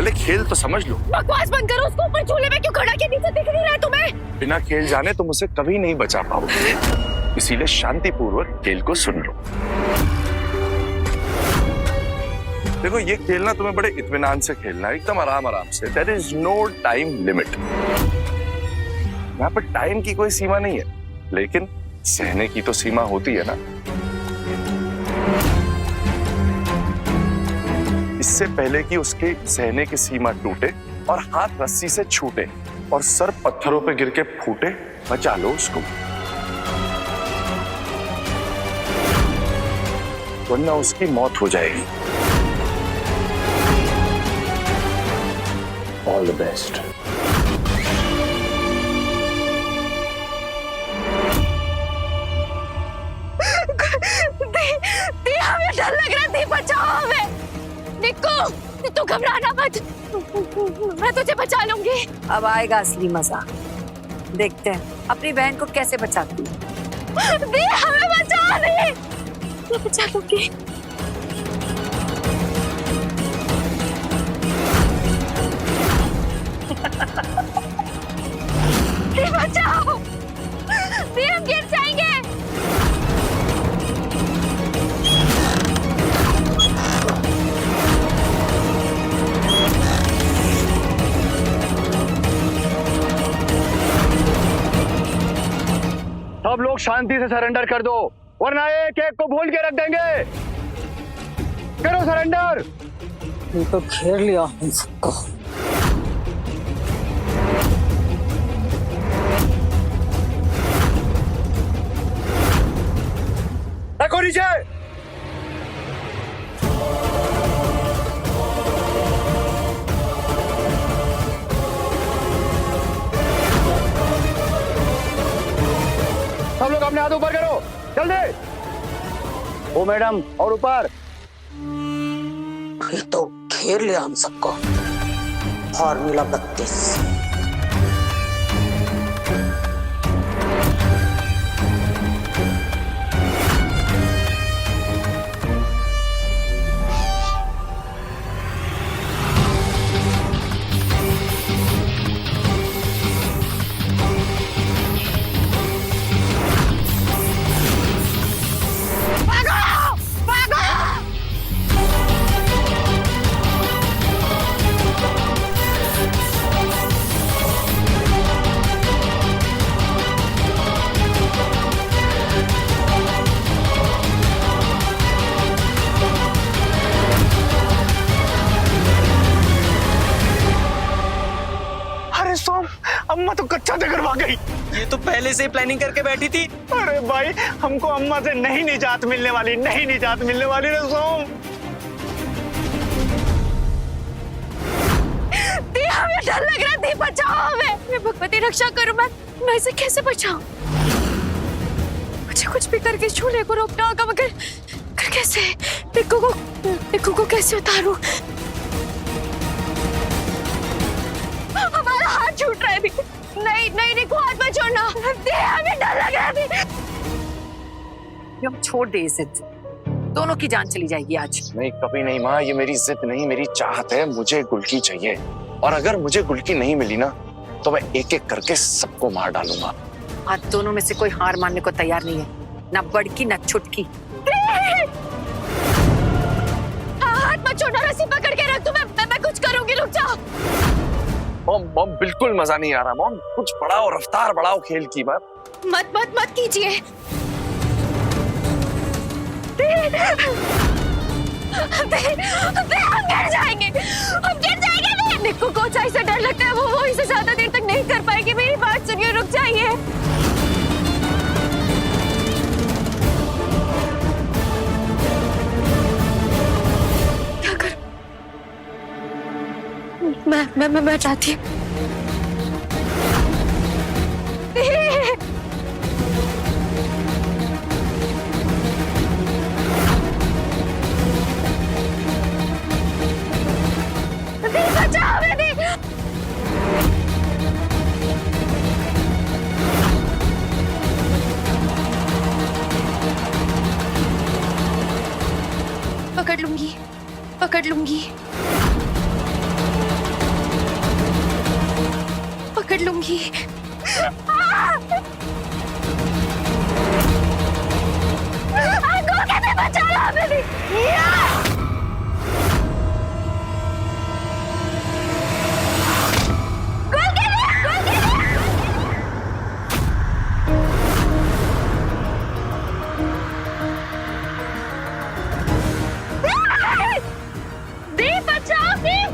पहले खेल तो समझ लो। बकवास बंद करो, उसको ऊपर झूले में क्यों खड़ा किया? नीचे दिख नहीं रहा है तुम्हें? बिना खेल जाने तुम उसे कभी नहीं बचा पाओगे, इसीलिए शांतिपूर्वक खेल को सुन लो। देखो ये खेलना तुम्हें बड़े इत्मीनान से खेलना है, एकदम आराम आराम से। There is no time limit. यहाँ पर टाइम की कोई सीमा नहीं है, लेकिन सहने की तो सीमा होती है ना। इससे पहले कि उसके सहने की सीमा टूटे और हाथ रस्सी से छूटे और सर पत्थरों पे गिर के फूटे, बचा लो उसको, वरना उसकी मौत हो जाएगी। All the best. हमें डर लग रहा है, बचाओ हमें। निक्कू तू घबराना मत, मैं तुझे बचा लूंगी। अब आएगा असली मजा, देखते हैं अपनी बहन को कैसे बचाती। दी हमें बचा दे, मैं बचा लूंगी। दी बचाओ, दी हम गिर जाएंगे। सब लोग शांति से सरेंडर कर दो, वरना एक एक को भूल के रख देंगे। करो सरेंडर। ये तो घेर लिया हम सबको। रखो नीचे। सब लोग अपने हाथ ऊपर करो, जल्दी। ओ मैडम, और ऊपर। ये तो घेर लिया हम सबको। फॉर्मूला 32। अम्मा तो कच्चा देकर भाग गई। ये तो पहले से ही प्लानिंग करके बैठी थी। अरे भाई, हमको अम्मा से नहीं निजात मिलने वाली, नहीं निजात मिलने वाली रे सोम। दी हमें डर लग रहा है, दी बचाओ हमें। मैं भगवती रक्षा करूं, मैं इसे कैसे बचाऊं? मुझे कुछ भी करके झूले को रोकना होगा, मगर कैसे? निक्कू को कैसे उतारूं? हमारा हाथ छूट रहा है। नहीं निक्कू, हाथ मत छोड़ना। हमें डर लग रहा है। हम छोड़ दे इसे, दोनों की जान चली जाएगी आज। नहीं, कभी नहीं माँ, ये मेरी जिद नहीं, मेरी चाहत है। मुझे गुलकी चाहिए, और अगर मुझे गुलकी नहीं मिली ना, तो मैं एक एक करके सबको मार डालूंगा। आज दोनों में से कोई हार मानने को तैयार नहीं है, ना बड़की ना छुटकी। हाथ मत छोड़ना, रस्सी पकड़ के रख। मैं कुछ करूंगी, रुक जा। मॉम बिल्कुल मजा नहीं आ रहा। मॉम कुछ बढ़ाओ, रफ्तार बढ़ाओ खेल की। मत कीजिए। हम गिर जाएंगे। निक्कू को ऊंचाई से डर लगता है, वो इसे ज्यादा देर तक नहीं कर पाएगी। मेरी बात सुनिए, रुक जाइए। क्या कर? मैं चाहती हूँ। बचाओ मेरी। पकड़ लूंगी। पकड़ लूंगी। अंकुर कैसे बचा लो हमें भी। दीप बचाओ दीप।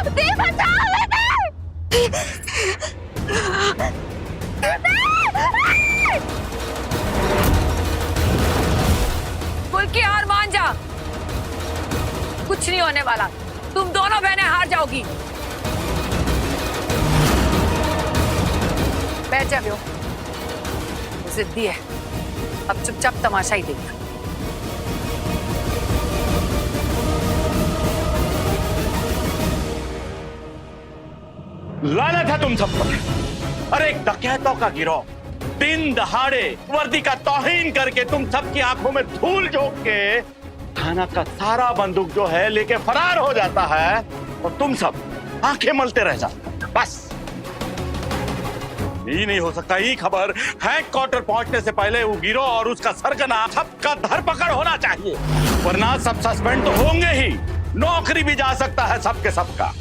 दीप बचाओ की हार मान जा, कुछ नहीं होने वाला। तुम दोनों बहनें हार जाओगी। बैठ जा ब्यो, जिद्दी है, अब चुपचाप तमाशा ही देख। लानत है तुम सब पर। अरे एक डकैतों का गिरोह दिन दहाड़े वर्दी का तौहीन करके तुम सबकी आंखों में धूल झोंक के थाना का सारा बंदूक जो है लेके फरार हो जाता है और तुम सब आंखें मलते रह जाते। बस ये नहीं हो सकता। ये खबर हेडक्वार्टर पहुंचने से पहले वो गिरोह और उसका सरगना सबका धरपकड़ होना चाहिए, वरना सब सस्पेंड तो होंगे ही, नौकरी भी जा सकता है सबके सबका।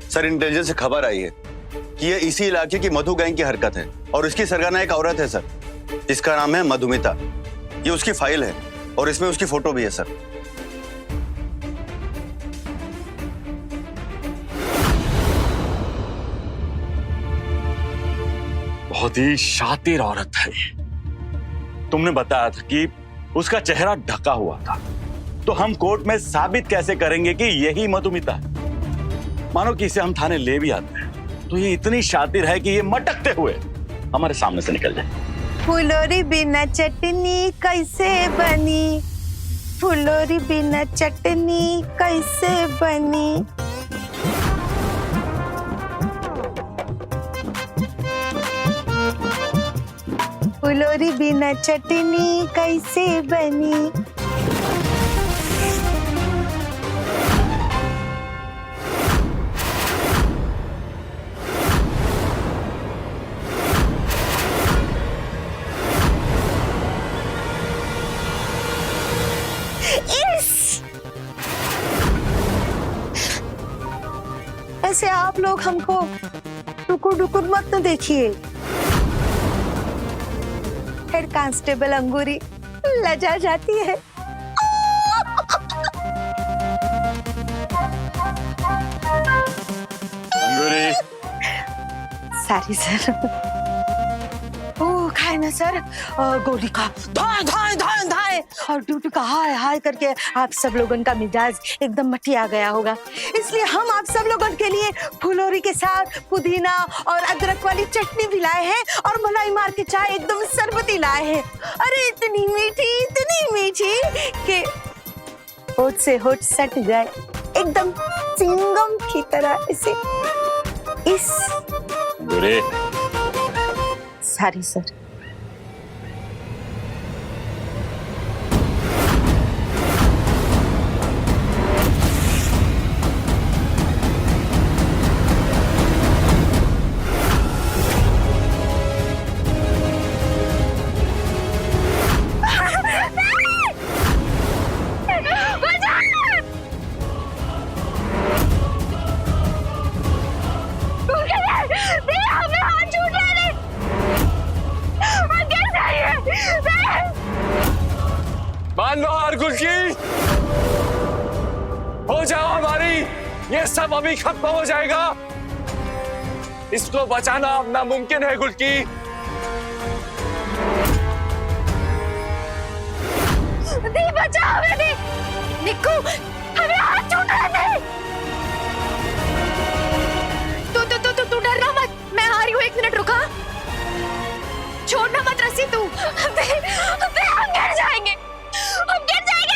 सर इंटेलिजेंस से खबर आई है कि ये इसी इलाके की मधु गैंग की हरकत है और इसकी सरगना एक औरत है सर, इसका नाम है मधुमिता। ये उसकी फाइल है और इसमें उसकी फोटो भी है सर। बहुत ही शातिर औरत है। तुमने बताया था कि उसका चेहरा ढका हुआ था, तो हम कोर्ट में साबित कैसे करेंगे कि यही मधुमिता है? मानो कि इसे हम थाने ले भी आते हैं तो ये इतनी शातिर है कि ये मटकते हुए हमारे सामने से निकल जाए। फुलोरी बिना चटनी कैसे बनी, फुलोरी बिना चटनी कैसे बनी। फुलोरी बिना चटनी कैसे बनी। ऐसे आप लोग हमको टुकुर टुकुर मत न देखिए। हेड कांस्टेबल अंगूरी लजा जाती है। अंगूरी, सॉरी सर। ओ खाए ना सर, गोली का धाए धाए धाए धाए और ड्यूटी का हाय हाय करके आप सब लोगों का मिजाज एकदम मटिया गया होगा, इसलिए हम आप सब लोगों के लिए फुलोरी के साथ पुदीना और अदरक वाली चटनी भी लाए हैं और मलाई मार के चाय एकदम शरबती लाए हैं। अरे इतनी मीठी कि होठ से होठ सट जाए, एकदम चिंगम की तरह। इसे इस सॉरी सर। मान लो हार गुलकी, हो जाओ हमारी, ये सब अभी खत्म हो जाएगा। इसको बचाना अब नामुमकिन है गुलकी। दी बचाओ हमें दी। निक्कू हमें हाथ छूट रहे थे। तू डरना मत, मैं आ रही हूँ, 1 मिनट रुका। छोड़ना मत रस्सी तू। हम गिर जाएंगे, हम गिर जाएंगे।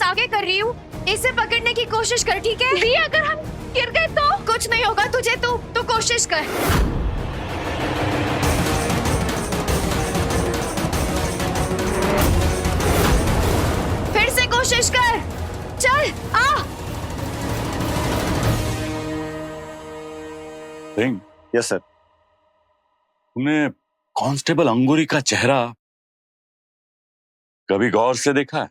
आगे कर रही हूँ, इसे पकड़ने की कोशिश कर, ठीक है? दी, अगर हम गिर गए तो कुछ नहीं होगा तुझे, तू कोशिश कर। फिर से कोशिश कर, चल आ। Singh, yes sir. तुमने कांस्टेबल अंगूरी का चेहरा कभी गौर से देखा है?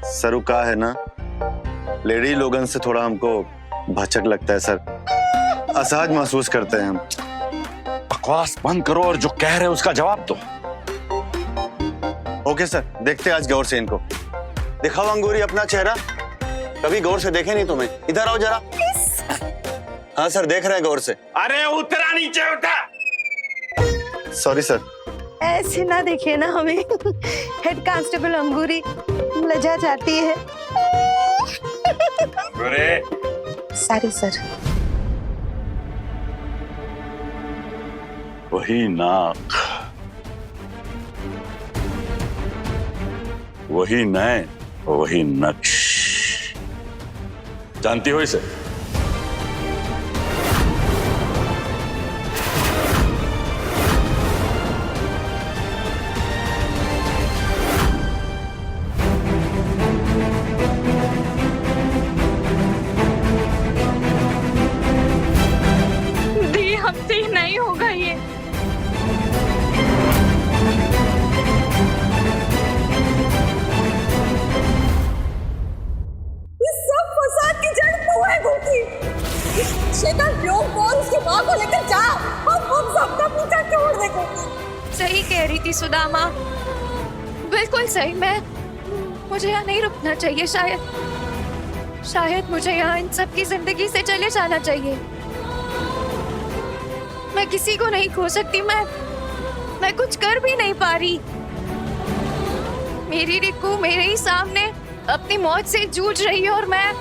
सर वो का है ना, लेडी लोगन से थोड़ा हमको भचक लगता है सर, असहज महसूस करते हैं हम। बकवास बंद करो और जो कह रहे हो उसका जवाब दो। ओके सर, देखते हैं आज गौर से इनको। दिखाओ अंगूरी अपना चेहरा, कभी गौर से देखे नहीं तुम्हें। इधर आओ जरा। हाँ सर, देख रहे हैं गौर से। अरे उतरा, नीचे उठा। Sorry sir. ऐसे ना देखिए ना हमें। हेड कांस्टेबल अंगूरी लजा जाती है। Sorry sir. वही नाक, वही नैन, वही नक्श, जानती हो इसे? दी, हमसे नहीं होगा ये। सब फसाद की जड़ तू है गोपी। शेखर लोग बोल उसकी माँ को लेकर जा, हम सबका पीछा छोड़ दे गोपी। सही कह रही थी सुदामा, बिल्कुल सही। मुझे यहाँ नहीं रुकना चाहिए। शायद मुझे यहाँ इन सब की जिंदगी से चले जाना चाहिए। मैं किसी को नहीं खो सकती। मैं कुछ कर भी नहीं पा रही। मेरी रिक्कू मेरे ही सामने अपनी मौत से जूझ रही है और मैं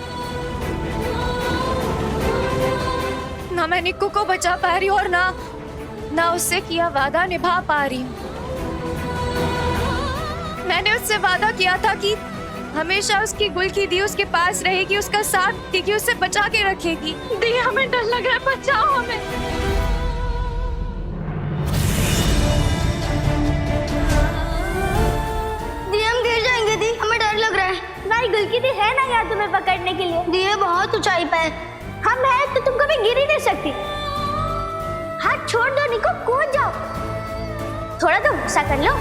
निक्कू को बचा पा रही हूँ और ना उससे किया वादा निभा पा रही हूँ। मैंने उससे वादा किया था कि हमेशा उसकी गुल की दी उसके पास रहेगी, उसका साथ देगी, उसे बचा के रखेगी। दी, हमें डर लग रहा है, बचाओ हमें। दी, हम गिर जाएंगे। दी, हमें डर लग रहा है। हमारी गुल की दी है ना यार तुम्हें पकड़ने के लिए। दी, ये बहुत ऊंचाई पे है, हम हैं तो तुम कभी गिर ही नहीं सकती। हाथ छोड़ दो निको, कूद जाओ। थोड़ा तो गुस्सा कर लो।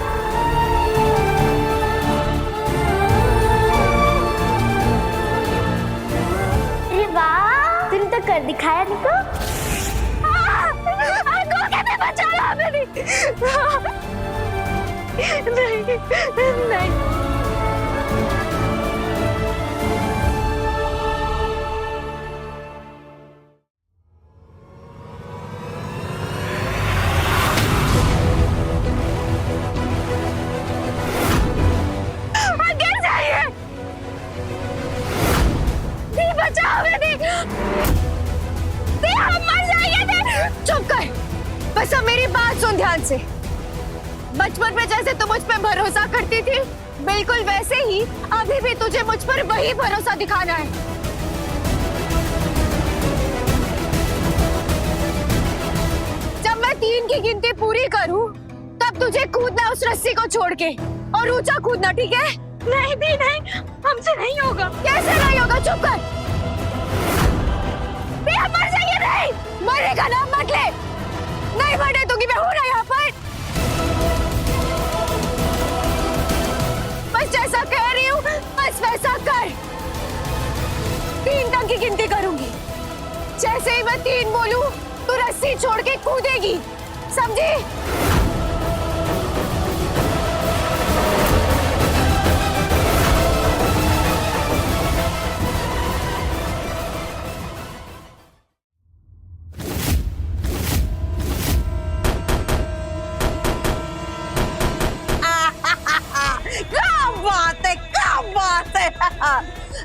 अरे वाह, तुम तो कर दिखाया निको। कैसे बचाया हमें? नहीं। चुप कर, बस अब मेरी बात सुन ध्यान से। बचपन में जैसे तू मुझ पर भरोसा करती थी, बिल्कुल वैसे ही अभी भी तुझे मुझ पर वही भरोसा दिखाना है। जब मैं 3 की गिनती पूरी करूं, तब तुझे कूदना उस रस्सी को छोड़ के, और ऊंचा कूदना, ठीक है? नहीं भी नहीं, हमसे नहीं होगा। कैसे नहीं होगा? चुप कर। मर जाइए। नहीं, मरेगा ना, मत ले। नहीं मरने दूंगी, मैं हूं ना यहाँ पर। बस जैसा कह रही हूँ बस वैसा कर। 3 तक की गिनती करूंगी, जैसे ही मैं 3 बोलूं तो रस्सी छोड़ के कूदेगी, समझी?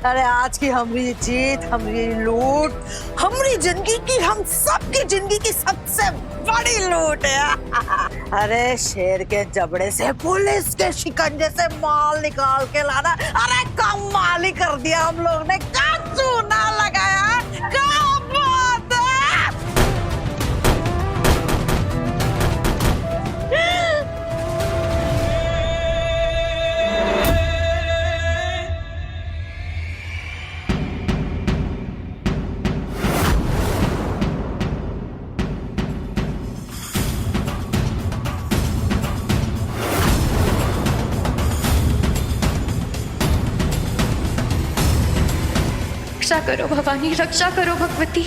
अरे आज की हमारी जीत, हमारी लूट, हमारी जिंदगी की, हम सबकी जिंदगी की सबसे बड़ी लूट है। अरे शेर के जबड़े से पुलिस के शिकंजे से माल निकाल के लाना, अरे कमाल ही कर दिया हम लोग ने। क्या चूना लगाया, क्या बात है। रक्षा करो भवानी, रक्षा करो भगवती।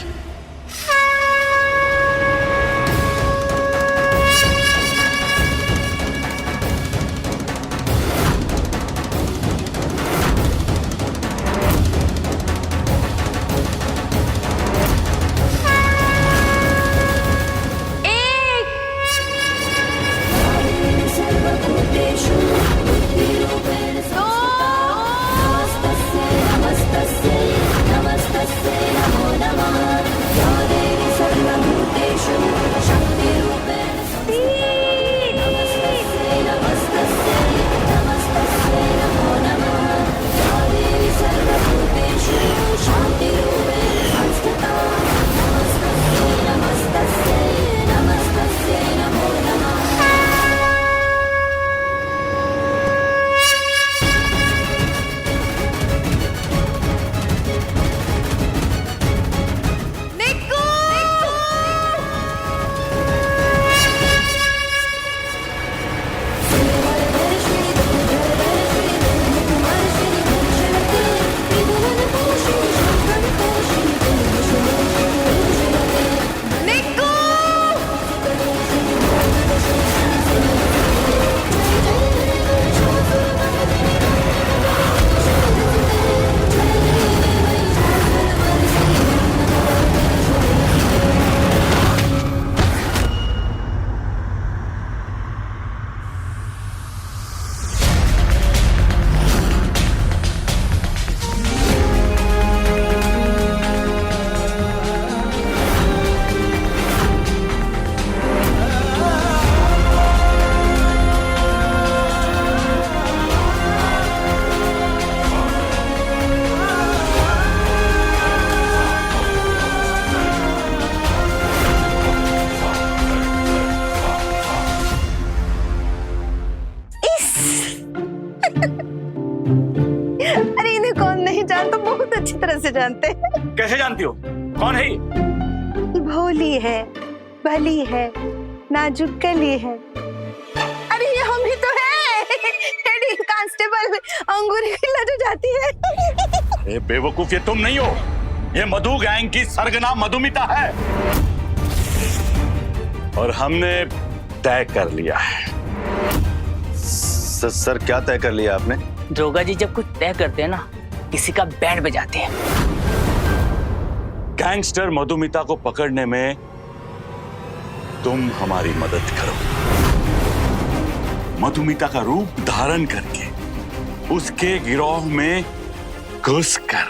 अरे इन्हें कौन नहीं जानता, बहुत अच्छी तरह से जानते हैं। कैसे जानती हो? कौन है ये? भोली है, भली है, नाजुक कली है। अरे ये हम ही तो है, हेड कांस्टेबल अंगूरी खिला जो जाती है। अरे बेवकूफ, ये तुम नहीं हो, ये मधु गैंग की सरगना मधुमिता है। और हमने तय कर लिया है। सर क्या तय कर लिया आपने? जोगा जी जब कुछ तय करते हैं ना, किसी का बैंड बजाते हैं। गैंगस्टर मधुमिता को पकड़ने में तुम हमारी मदद करो। मधुमिता का रूप धारण करके उसके गिरोह में घुसकर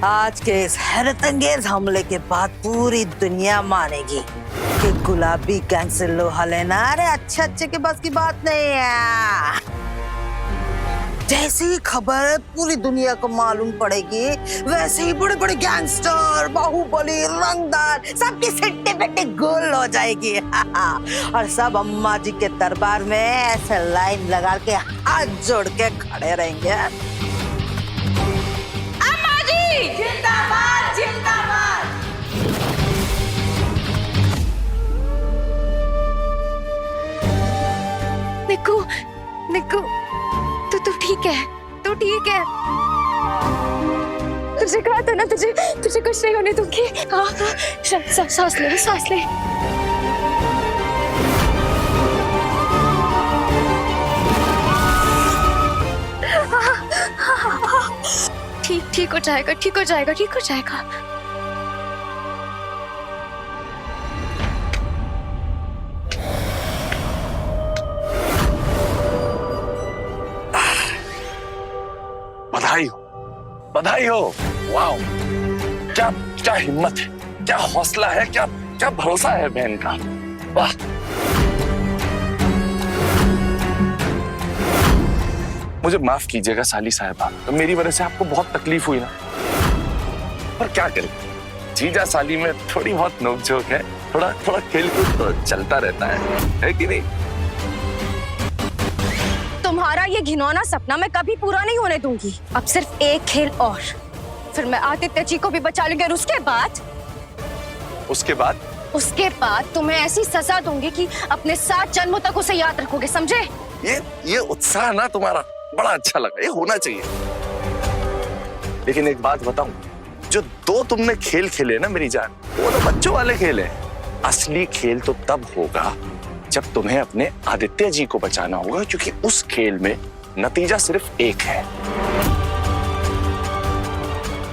आज के इस हैरतअंगेज हमले के बाद पूरी दुनिया मानेगी कि गुलाबी गैंग से लोहा लेना अरे अच्छे के बस की बात नहीं है। जैसे ही खबर पूरी दुनिया को मालूम पड़ेगी, वैसे ही बड़े बड़े गैंगस्टर, बाहुबली, रंगदार सबकी सिट्टी पिट्टी गोल हो जाएगी। और सब अम्मा जी के दरबार में ऐसे लाइन लगा के हाथ जोड़ के खड़े रहेंगे। जिंदाबाद जिंदाबाद। निक्कू, निक्कू, तू ठीक है, तू ठीक है। तुझे कहा था ना, तुझे कुछ नहीं होने दूंगी। हाँ, सांस ले, सांस ले। ठीक हो जाएगा, ठीक हो जाएगा, ठीक हो जाएगा। बधाई हो, बधाई हो। वाओ, क्या क्या हिम्मत है, क्या हौसला है, क्या क्या भरोसा है बहन का। वाह। मुझे माफ कीजिएगा साली साहबा, तो मेरी वजह से आपको बहुत तकलीफ हुई ना। पर क्या करें, जीजा साली में थोड़ी बहुत नोकझोंक है, थोड़ा थोड़ा खेल कूद तो चलता रहता है कि नहीं? तुम्हारा ये घिनौना सपना मैं कभी पूरा नहीं होने दूंगी। अब सिर्फ एक खेल और, फिर मैं आदित्य जी को भी बचा लूंगी। और उसके बाद उसके बाद तुम्हें ऐसी सजा दूंगी कि अपने 7 जन्मों तक उसे याद रखोगे, समझे? ये उत्साह ना तुम्हारा बड़ा अच्छा लगा, ये होना चाहिए। लेकिन एक बात बताऊं, जो 2 तुमने खेल खेले ना मेरी जान, वो तो बच्चों वाले खेल हैं। असली खेल तो तब होगा जब तुम्हें अपने आदित्य जी को बचाना होगा, क्योंकि उस खेल में नतीजा सिर्फ एक है,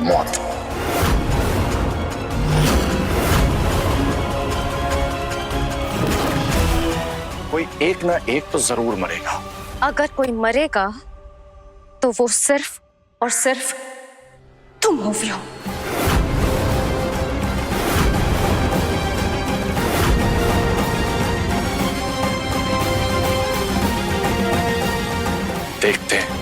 मौत। कोई एक ना एक तो जरूर मरेगा। अगर कोई मरेगा तो वो सिर्फ और सिर्फ तुम हो। देखते हैं।